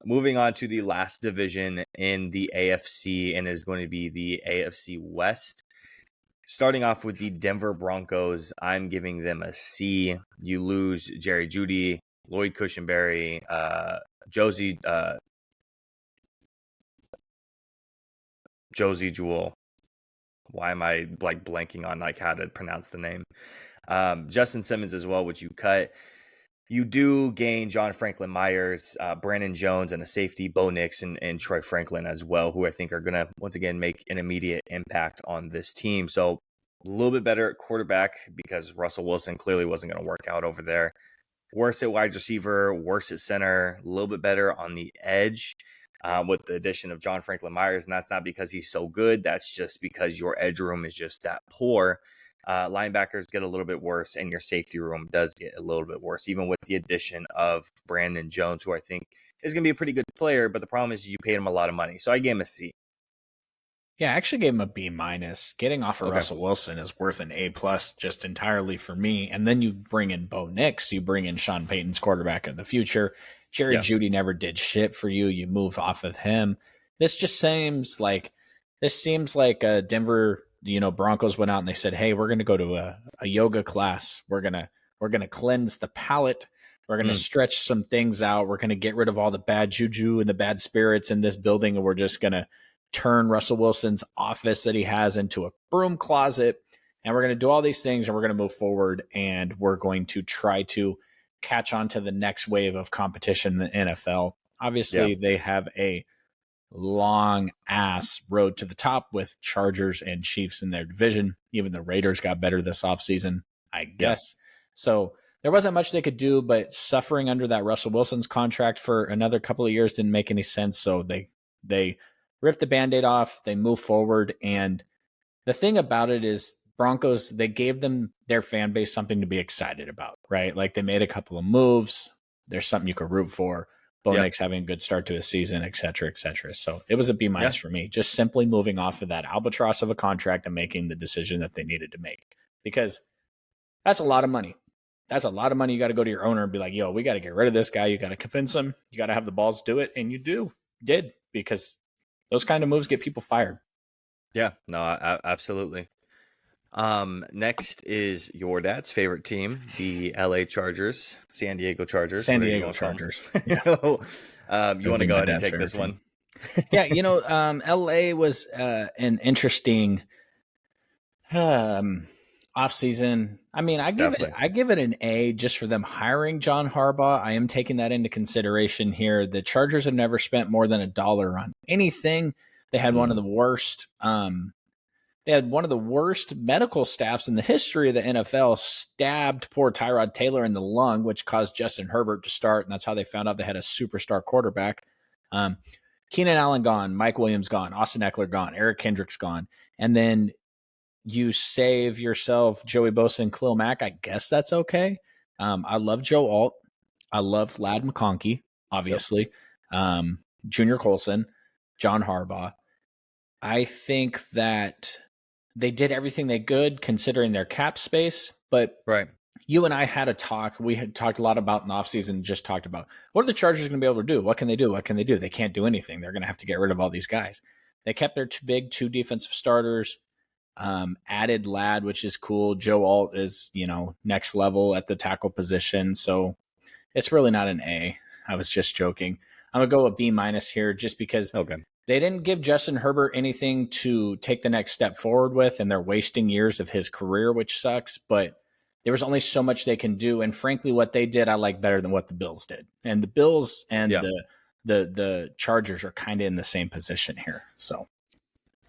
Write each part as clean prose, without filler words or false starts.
Moving on to the last division in the AFC, and is going to be the AFC West. Starting off with the Denver Broncos, I'm giving them a C. You lose Jerry Jeudy, Lloyd Cushenberry, Josie Jewell. Why am I blanking on how to pronounce the name? Justin Simmons as well, which you cut. You do gain John Franklin Myers, Brandon Jones, and a safety, Bo Nix, and Troy Franklin as well, who I think are going to, once again, make an immediate impact on this team. So a little bit better at quarterback because Russell Wilson clearly wasn't going to work out over there. Worse at wide receiver, worse at center, a little bit better on the edge with the addition of John Franklin Myers. And that's not because he's so good. That's just because your edge room is just that poor. Linebackers get a little bit worse, and your safety room does get a little bit worse, even with the addition of Brandon Jones, who I think is going to be a pretty good player. But the problem is you paid him a lot of money. So I gave him a C. Yeah, I actually gave him a B-. Getting off of Russell Wilson is worth an A+ just entirely for me. And then you bring in Bo Nix, you bring in Sean Payton's quarterback of the future. Jerry Jeudy never did shit for you. You move off of him. This seems like a Denver, Broncos went out and they said, "Hey, we're going to go to a yoga class. We're going to cleanse the palate. We're going to stretch some things out. We're going to get rid of all the bad juju and the bad spirits in this building, and we're just going to turn Russell Wilson's office that he has into a broom closet. And we're going to do all these things, and we're going to move forward, and we're going to try to catch on to the next wave of competition in the NFL." Obviously, they have a long ass road to the top with Chargers and Chiefs in their division. Even the Raiders got better this offseason, I guess. So there wasn't much they could do, but suffering under that Russell Wilson's contract for another couple of years didn't make any sense. So they ripped the Band-Aid off, they move forward. And the thing about it is Broncos, they gave them their fan base something to be excited about, right? Like they made a couple of moves. There's something you could root for. Bo Nix having a good start to his season, et cetera, et cetera. So it was a B- for me, just simply moving off of that albatross of a contract and making the decision that they needed to make, because that's a lot of money. That's a lot of money. You got to go to your owner and be like, "Yo, we got to get rid of this guy. You got to convince him. You got to have the balls to do it." And you did, because those kind of moves get people fired. Yeah, no, absolutely. Next is your dad's favorite team, the LA Chargers, San Diego Chargers. San Diego Chargers. Yeah. You want to go ahead and take this one? Yeah, LA was an interesting offseason. I mean, I give it an A just for them hiring John Harbaugh. I am taking that into consideration here. The Chargers have never spent more than $1 on anything. They had one of the worst. They had one of the worst medical staffs in the history of the NFL. Stabbed poor Tyrod Taylor in the lung, which caused Justin Herbert to start, and that's how they found out they had a superstar quarterback. Keenan Allen gone, Mike Williams gone, Austin Eckler gone, Eric Kendricks gone, and then you save yourself Joey Bosa and Khalil Mack. I guess that's okay. I love Joe Alt. I love Lad McConkey, obviously. Junior Colson, John Harbaugh. I think that they did everything they could considering their cap space, but you and I had a talk. We had talked a lot about in the offseason, just talked about what are the Chargers going to be able to do? What can they do? What can they do? They can't do anything. They're going to have to get rid of all these guys. They kept their two defensive starters, added Ladd, which is cool. Joe Alt is, next level at the tackle position. So it's really not an A. I was just joking. I'm going to go a B- here just because they didn't give Justin Herbert anything to take the next step forward with, and they're wasting years of his career, which sucks. But there was only so much they can do. And frankly, what they did, I like better than what the Bills did. And the Bills and the Chargers are kind of in the same position here. So.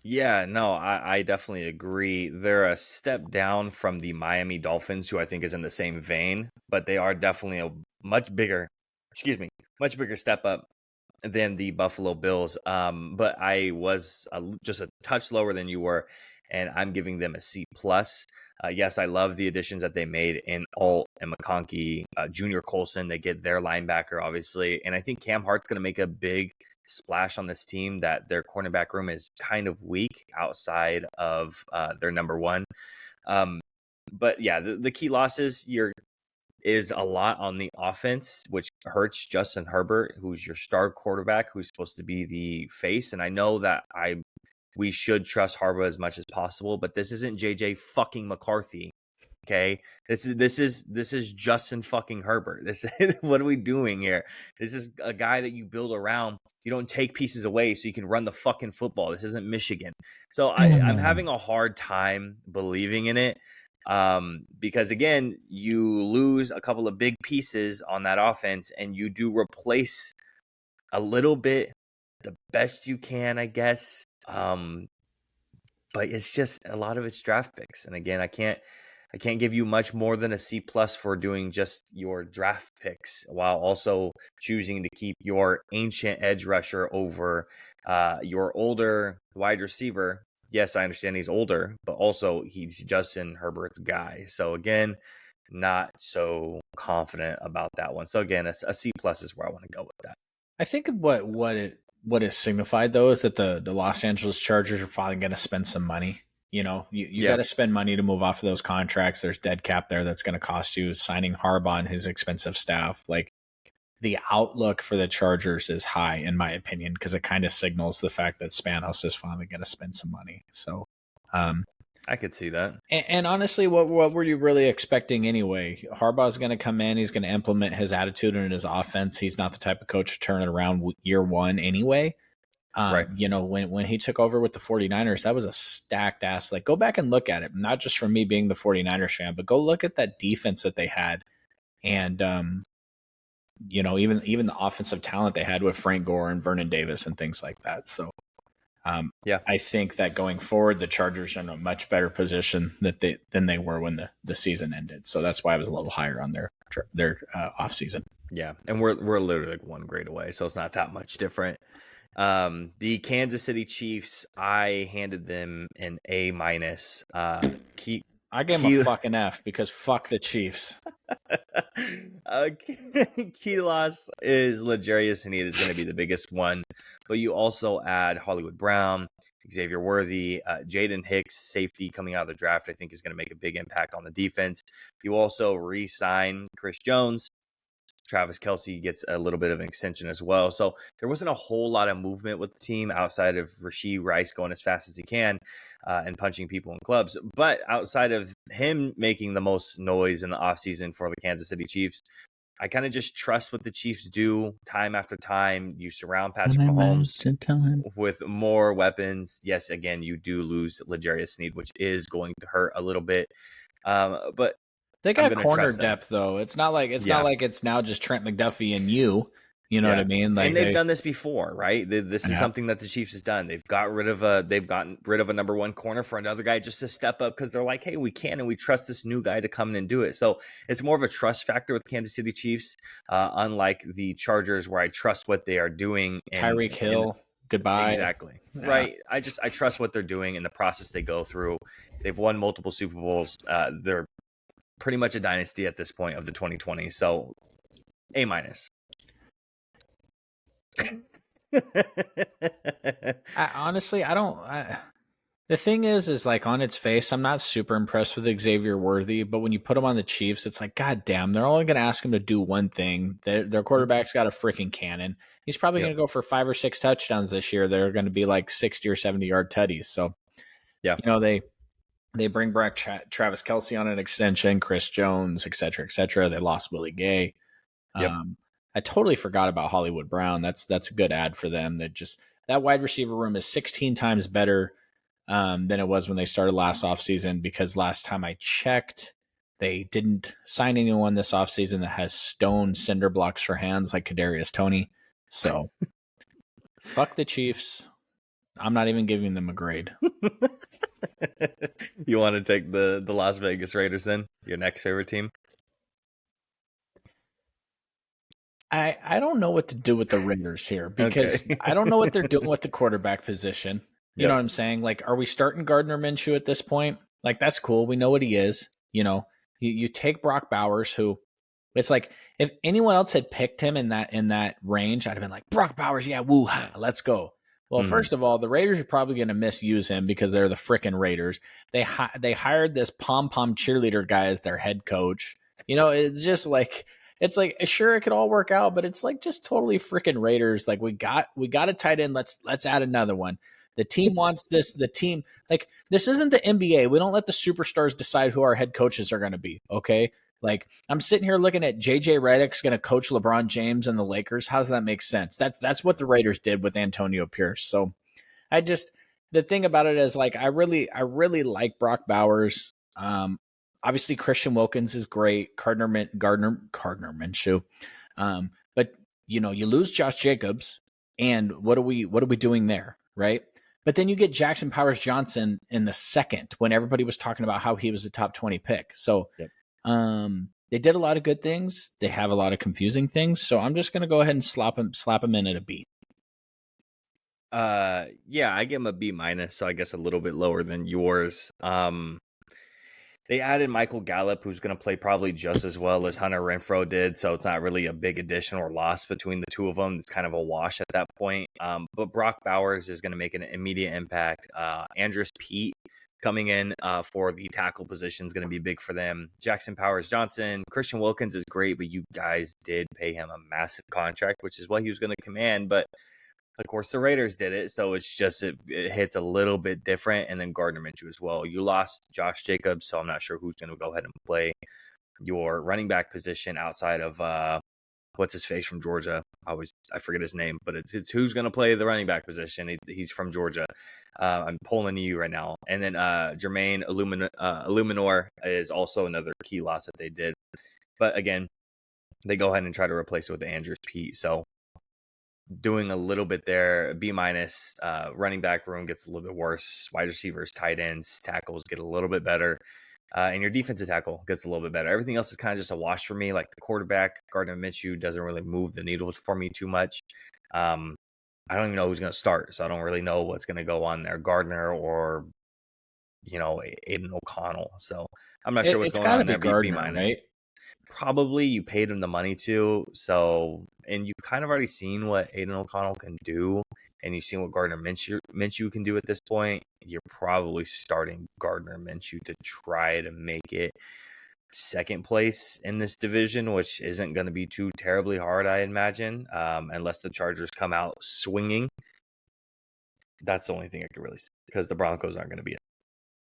Yeah, no, I definitely agree. They're a step down from the Miami Dolphins, who I think is in the same vein, but they are definitely a much bigger step up than the Buffalo Bills. But I was just a touch lower than you were, and I'm giving them a C+. Yes, I love the additions that they made in Alt and McConkey, Junior Colson. They get their linebacker, obviously, and I think Cam Hart's going to make a big splash on this team, that their cornerback room is kind of weak outside of their number one. But yeah, the key losses is a lot on the offense, which hurts Justin Herbert, who's your star quarterback, who's supposed to be the face. And I know that we should trust Harbaugh as much as possible, but this isn't JJ fucking McCarthy. Okay, this is Justin fucking Herbert. This is, what are we doing here? This is a guy that you build around. You don't take pieces away so you can run the fucking football. This isn't Michigan. So I'm having a hard time believing in it, because again, you lose a couple of big pieces on that offense, and you do replace a little bit the best you can, I guess. But it's just a lot of it's draft picks, and again, I can't give you much more than a C+ for doing just your draft picks while also choosing to keep your ancient edge rusher over your older wide receiver. Yes, I understand he's older, but also he's Justin Herbert's guy. So again, not so confident about that one. So again, a C+ is where I want to go with that. I think what is signified though is that the Los Angeles Chargers are finally going to spend some money. You know, you got to spend money to move off of those contracts. There's dead cap there that's going to cost you. Signing Harbaugh and his expensive staff, like the outlook for the Chargers is high, in my opinion, because it kind of signals the fact that Spanos is finally going to spend some money. So, I could see that. And honestly, what were you really expecting anyway? Harbaugh's going to come in. He's going to implement his attitude and his offense. He's not the type of coach to turn it around year one anyway. Right. You know, when he took over with the 49ers, that was a stacked ass. Like, go back and look at it. Not just from me being the 49ers fan, but go look at that defense that they had. And, you know, even the offensive talent they had with Frank Gore and Vernon Davis and things like that. So, I think that going forward, the Chargers are in a much better position than they were when the season ended. So that's why I was a little higher on their offseason. Yeah, and we're literally like one grade away, so it's not that much different. The Kansas City Chiefs, I handed them an A-. I gave them a fucking F because fuck the Chiefs. Key loss is L'Jarius Sneed is going to be the biggest one, but you also add Hollywood Brown, Xavier Worthy, Jaden Hicks, safety coming out of the draft, I think is going to make a big impact on the defense. You also re-sign Chris Jones. Travis Kelce gets a little bit of an extension as well. So there wasn't a whole lot of movement with the team outside of Rashee Rice going as fast as he can and punching people in clubs. But outside of him making the most noise in the offseason for the Kansas City Chiefs, I kind of just trust what the Chiefs do time after time. You surround Patrick Mahomes with more weapons. Yes, again, you do lose L'Jarius Sneed, which is going to hurt a little bit. But they got corner depth though. It's not like it's now just Trent McDuffie and you. You know what I mean? Like, and they've done this before, right? This is something that the Chiefs has done. They've gotten rid of a number one corner for another guy just to step up because they're like, hey, we can and we trust this new guy to come in and do it. So it's more of a trust factor with Kansas City Chiefs, unlike the Chargers, where I trust what they are doing. Tyreek Hill, goodbye. Exactly. Yeah. Right. I trust what they're doing and the process they go through. They've won multiple Super Bowls. They're pretty much a dynasty at this point of the 2020. So A-. Honestly, the thing is like on its face, I'm not super impressed with Xavier Worthy, but when you put him on the Chiefs, it's like, God damn, they're only going to ask him to do one thing. Their quarterback's got a freaking cannon. He's probably going to go for 5 or 6 touchdowns this year. They're going to be like 60 or 70 yard tutties. So, you know, they bring back Travis Kelce on an extension, Chris Jones, et cetera, et cetera. They lost Willie Gay. I totally forgot about Hollywood Brown. That's a good ad for them. That wide receiver room is 16 times better than it was when they started last offseason, because last time I checked, they didn't sign anyone this offseason that has stone cinder blocks for hands like Kadarius Toney. So fuck the Chiefs. I'm not even giving them a grade. You want to take the Las Vegas Raiders then? Your next favorite team? I don't know what to do with the Raiders here because I don't know what they're doing with the quarterback position. You know what I'm saying? Like, are we starting Gardner Minshew at this point? Like, that's cool. We know what he is. You know, you take Brock Bowers, who it's like if anyone else had picked him in that range, I'd have been like, Brock Bowers, yeah, woo, let's go. Well, first of all, the Raiders are probably going to misuse him because they're the frickin' Raiders. They hired this pom-pom cheerleader guy as their head coach. You know, it's just like it's like sure it could all work out, but it's like just totally freaking Raiders. Like we got a tight end. Let's add another one. The team wants this. The team like this isn't the NBA. We don't let the superstars decide who our head coaches are going to be. Okay. Like I'm sitting here looking at JJ Redick's going to coach LeBron James and the Lakers. How does that make sense? That's what the Raiders did with Antonio Pierce. So I just the thing about it is like I really like Brock Bowers. Obviously Christian Wilkins is great. Gardner Minshew. But you know, you lose Josh Jacobs, and what are we doing there, right? But then you get Jackson Powers Johnson in the second when everybody was talking about how he was a top 20 pick. So Yep. they did a lot of good things. They have a lot of confusing things. So I'm just gonna go ahead and slap him in at a B. Yeah, I give him a B minus, so I guess a little bit lower than yours. They added Michael Gallup, who's going to play probably just as well as Hunter Renfrow did, so it's not really a big addition or loss between the two of them. It's kind of a wash at that point. But Brock Bowers is going to make an immediate impact. Andrus Peat coming in for the tackle position is going to be big for them. Jackson Powers Johnson, Christian Wilkins is great, but you guys did pay him a massive contract, which is what he was going to command, but of course, the Raiders did it, so it's just it hits a little bit different. And then Gardner Minshew as well. You lost Josh Jacobs, so I'm not sure who's going to go ahead and play your running back position outside of what's his face from Georgia. I forget his name, but it's who's going to play the running back position. He's from Georgia. I'm pulling you right now. And then Jermaine Illuminor is also another key loss that they did. But again, they go ahead and try to replace it with Andrus Peat. So doing a little bit there. B minus. Running back room gets a little bit worse. Wide receivers, tight ends, tackles get a little bit better. And your defensive tackle gets a little bit better. Everything else is kind of just a wash for me. Like the quarterback, Gardner Minshew, doesn't really move the needle for me too much. I don't even know who's going to start, so I don't really know what's going to go on there. Gardner or, Aiden O'Connell. So I'm not sure what's going on there. Gardner, B minus. right? Probably you paid him the money to, so and you kind of already seen what Aiden O'Connell can do, and you've seen what Gardner Minshew can do at this point. You're probably starting Gardner Minshew to try to make it second place in this division, which isn't going to be too terribly hard, I imagine, unless the Chargers come out swinging. That's the only thing I could really say, because the Broncos aren't going to be